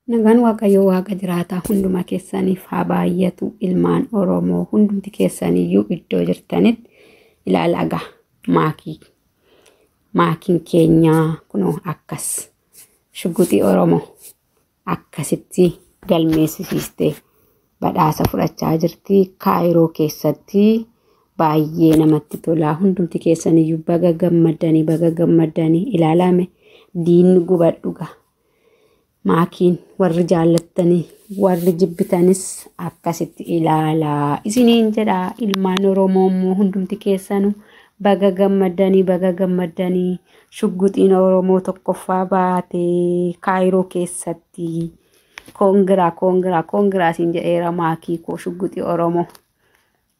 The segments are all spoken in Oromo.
Nagaan Waaqayyoo Waaqa jiraataa hundumaa keessaniif haa baay'atu. Ilmaan Oromoo hundumti keessaniyyuu iddoo jirtanitti ilaala agaa maakiin keenyaa kunoo akkas shugguxii Oromoo akkasitti galmeessisiistee badhaasa fudhachaa jirti. Kaayiroo keessatti baay'ee namatti tolaa. Hundumti keessaniyyuu baga gammaddanii ilaalame diinni gubadhuga. Maakiin warri jaallattanii warri jibbitanis akkasitti ilaalaa isiniin jedhaa. Ilmaan Oromoo immoo hundumti keessanuu baga gammaddanii shugguxiin Oromoo tokkoffaa baatee Kaayiroo keessatti koongiraa siin jedheera. Maakii koo shugguxii Oromoo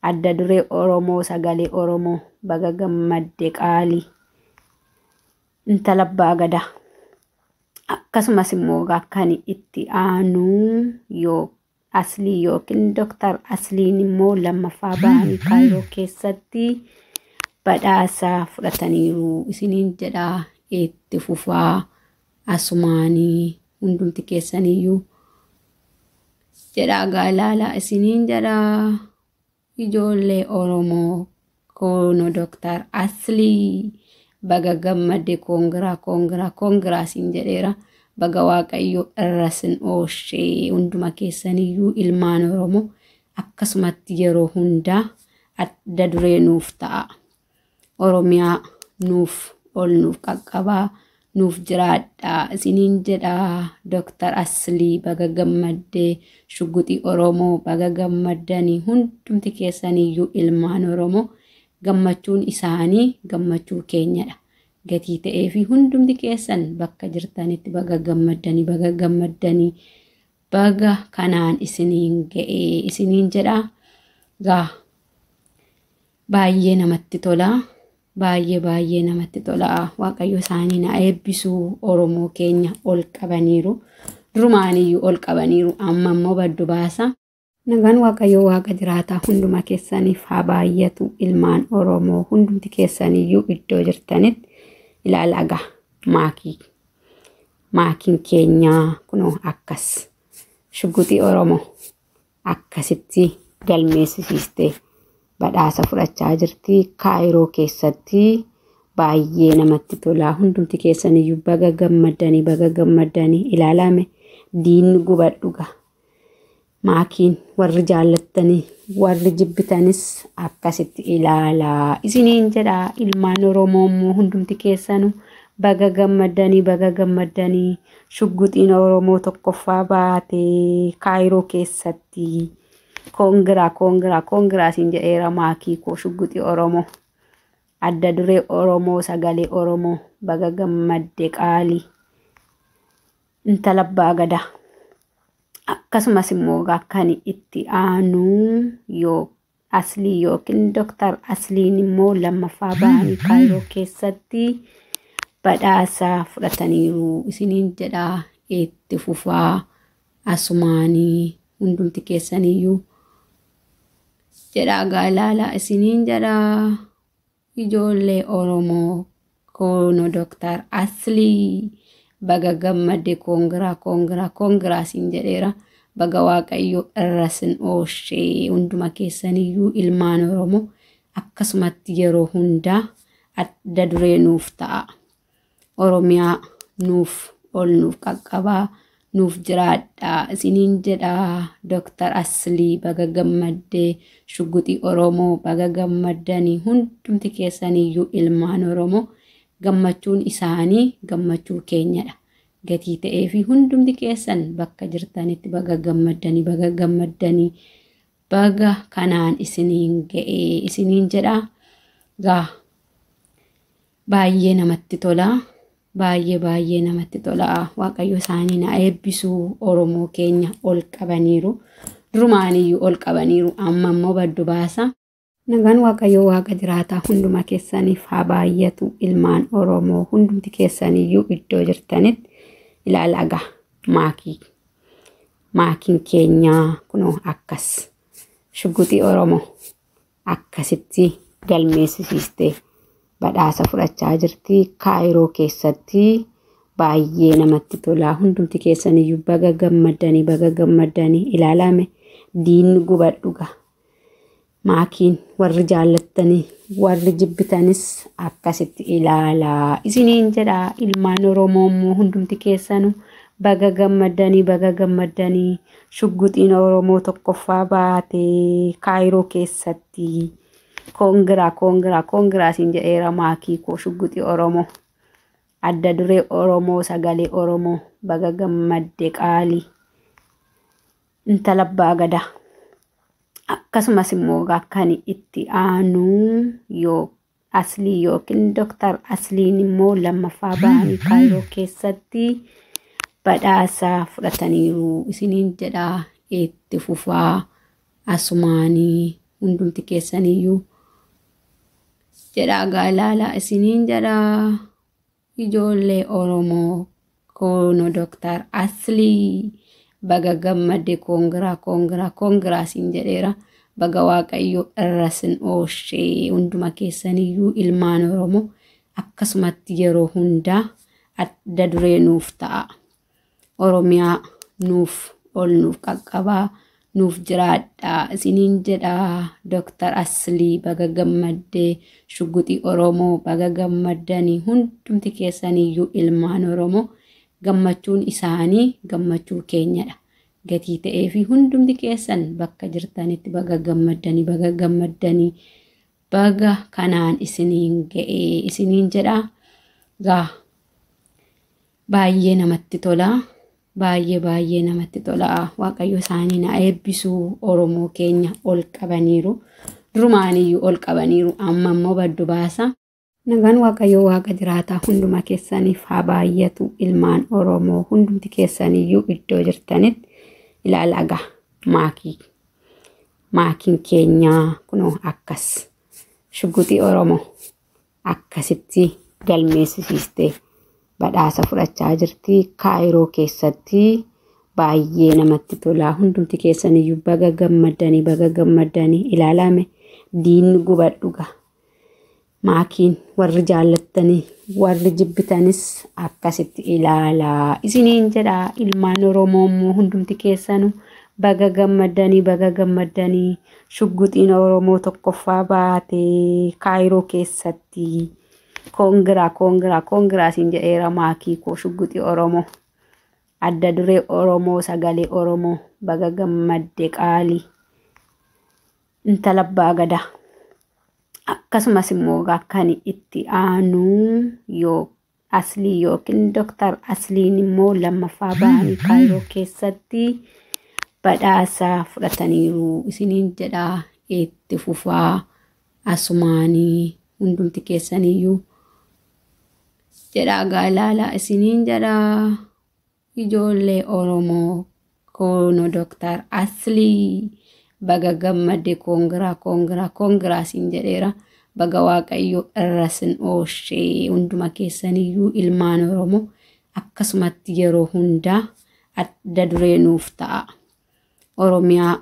adda duree Oromoo sagalee Oromoo baga gammadde qaalii intala abbaa gadaa. Akkasumas immoo kan itti aanu yoo Aslii yookiin Dr. Asliin immoo lammaffaa ba'anii Kaayiroo keessatti badhaasa fudhataniiru isiniin jedhaa. Itti fufaa asumaanii hundumti keessaniyyuu jedhaa gaalaalaa isiniin jedhaa. Ijoollee Oromoo kono Dr. Aslii baga gammadde koongiraa siin jedheera. Baga Waaqayyo irrasin ooshee hunduma keessaniyyuu ilmaan Oromoo akkasumatti yeroo hundaa adda duree nuuf ta'a. Oromiyaa nuuf qaqqabaa nuuf jiraadhaa isiniin jedhaa. Dr. Aslii baga gammadde shugguxii Oromoo baga gammaddanii hundumti keessaniyyuu ilmaan Oromoo gammachuun isaanii gammachuu keenyadha. Gatii ta'ee fi hundumti keessan bakka jirtanitti baga gammaddanii baga kanaan isiniin ga'ee isiniin jedhaa. Gaa baay'ee namatti tolaa. Baay'ee namatti tolaa. Waaqayyo isaanii na eebbisuu. Oromoo keenya ol qabaniiru. Durumaaniyyuu ol qabaniiru. Amma immoo baddu baasa. Nagaan Waaqayyoo Waaqa jiraataa hundumaa keessaniif haa baay'atu. Ilmaan Oromoo hundumti keessaniyyuu iddoo jirtanitti ilaala agaa maakiin keenyaa kunoo akkas shugguxii Oromoo akkasitti galmeessisiistee badhaasa fudhachaa jirti. Kaayiroo keessatti baay'ee namatti tolaa. Hundumti keessaniyyuu baga gammaddanii ilaalame diinni gubadhuga. Maakiin warri jaallattanii warri jibbitanis akkasitti ilaalaa isiniin jedhaa. Ilmaan Oromoo immoo hundumti keessanuu baga gammaddanii shugguxiin Oromoo tokkoffaa baatee Kaayiroo keessatti koongiraa siin jedheera. Maakii koo shugguxii Oromoo adda duree Oromoo sagalee Oromoo baga gammadde qaalii intala abbaa gadaa. Akkasumas immoo kan itti aanu yoo Aslii yookiin Dr. Asliin immoo lammaffaa ba'anii Kaayiroo keessatti badhaasa fudhataniiru isiniin jedhaa. Itti fufaa asumaanii hundumti keessaniyyuu jedhaa gaalaalaa isiniin jedhaa. Ijoollee Oromoo kono Dr. Aslii baga gammadde koongiraa siin jedheera. Baga Waaqayyo irrasin ooshee hunduma keessaniyyuu ilmaan Oromoo akkasumatti yeroo hundaa adda duree nuuf ta'a. Oromiyaa nuuf qaqqabaa nuuf jiraadhaa isiniin jedhaa. Dr. Aslii baga gammadde shugguxii Oromoo baga gammaddanii hundumti keessaniyyuu ilmaan Oromoo gammachuun isaanii gammachuu keenyadha. Gatii ta'ee fi hundumti keessan bakka jirtanitti baga gammaddanii baga kanaan isiniin ga'ee isiniin jedhaa. Gaa baay'ee namatti tolaa. Baay'ee namatti tolaa. Waaqayyo isaanii na eebbisuu. Oromoo keenya ol qabaniiru. Durumaaniyyuu ol qabaniiru. Amma immoo baddu baasa. Nagaan Waaqayyoo Waaqa jiraataa hundumaa keessaniif haa baay'atu. Ilmaan Oromoo hundumti keessaniyyuu iddoo jirtanitti ilaala agaa maakiin keenyaa kunoo akkas shugguxii Oromoo akkasitti galmeessisiistee badhaasa fudhachaa jirti. Kaayiroo keessatti baay'ee namatti tola. Hundumti keessaniyyuu baga gammaddanii ilaalame diinni gubadhuga. Maakiin warri jaallattanii warri jibbitanis akkasitti ilaalaa isiniin jedha. Ilmaan Oromoo immoo hundumti keessanuu baga gammaddanii shugguxiin Oromoo tokkoffaa baatee Kaayiroo keessatti koongiraa siin jedheera maakii koo shugguxii Oromoo. Adda duree Oromoo sagalee Oromoo baga gammadde qaalii intala abbaa gadaa. Akkasumas immoo kan itti aanu yoo Aslii yookiin Dr. Asliin immoo lammaffaa ba'anii Kaayiroo keessatti badhaasa fudhataniiru isiniin jedha. Itti fufaa asumaanii hundumti keessaniyyuu jedha gaalaala isiniin jedha. Ijoollee Oromoo koono Dr. Aslii baga gammadde koongiraa siin jedheera. Baga Waaqayyo irrasin ooshee hunduma keessaniyyuu ilmaan Oromoo akkasumatti yeroo hundaa adda duree nuuf ta'a. Oromiyaa nuuf ol nuuf qaqqabaa nuuf jiraadhaa isiniin jedha. Dr. Aslii baga gammadde shugguxii Oromoo baga gammaddanii hundumti keessaniyyuu ilmaan Oromoo gammachuun isaanii gammachuu keenyadha. Gatii ta'ee fi hundumti keessan bakka jirtanitti baga gammaddanii baga kanaan isiniin ga'ee isiniin jedha. Baay'ee namatti tola. Baay'ee namatti tola. Waaqayyo isaanii na eebbisuu. Oromoo keenya ol qabaniiru. Durumaaniyyuu ol qabaniiru. Amma immoo baddu baasa. Nagaan Waaqayyo Waaqa jiraataa hunduma keessaniif haa baay'atu. Ilmaan Oromoo hundumti keessaniyyuu iddoo jirtanitti ilaalaa maakiin keenyaa kunoo akkas shugguxii Oromoo akkasitti galmeessisiistee badhaasa fudhachaa jirti Kaayiroo keessatti. Baay'ee namatti tola. Hundumti keessaniyyuu baga gammaddanii ilaalame diinni gubadhuga. Maakiin warri jaallattanii warri jibbitanis akkasitti ilaalaa isiniin jedha. Ilmaan Oromoo immoo hundumti keessanuu baga gammaddanii shugguxiin Oromoo tokkoffaa baatee Kaayiroo keessatti koongiraa siin jedheera maakii koo shugguxii Oromoo. Adda duree Oromoo sagalee Oromoo baga gammadde qaalii intala abbaa gadaa. Akkasumas immoo kan itti aanu yoo Aslii yookiin Dr. Asliin immoo lammaffaa ba'anii Kaayiroo keessatti badhaasa fudhataniiru isiniin jedha. Itti fufaa asumaanii hundumti keessaniyyuu jedha gaalaala isiniin jedha. Ijoollee Oromoo koono Dr. Aslii baga gammadde koongiraa siin jedheera. Baga Waaqayyo irrasin ooshee hunduma keessaniyyuu ilmaan Oromoo akkasumatti yeroo hundaa adda duree nuuf ta'a. Oromiyaa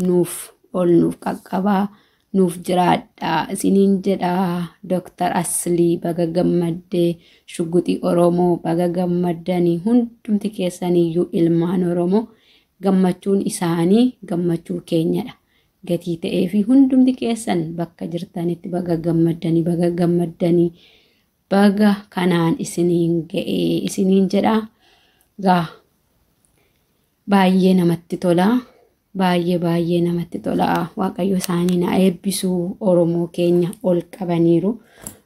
nuuf ol nuuf qaqqabaa nuuf jiraadhaa isiniin jedha. Dr. Aslii baga gammadde shugguxii Oromoo baga gammaddanii hundumti keessaniyyuu ilmaan Oromoo gammachuun isaanii gammachuu keenyadha. Gatii ta'ee fi hundumti keessan bakka jirtanitti baga gammaddanii baga kanaan isiniin ga'ee isiniin jedha. Baay'ee namatti tola. Baay'ee namatti tola. Waaqayyo isaanii na eebbisuu. Oromoo keenya ol qabaniiru.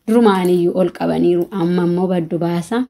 Durumaaniyyuu ol qabaniiru. Amma immoo baddu baasa.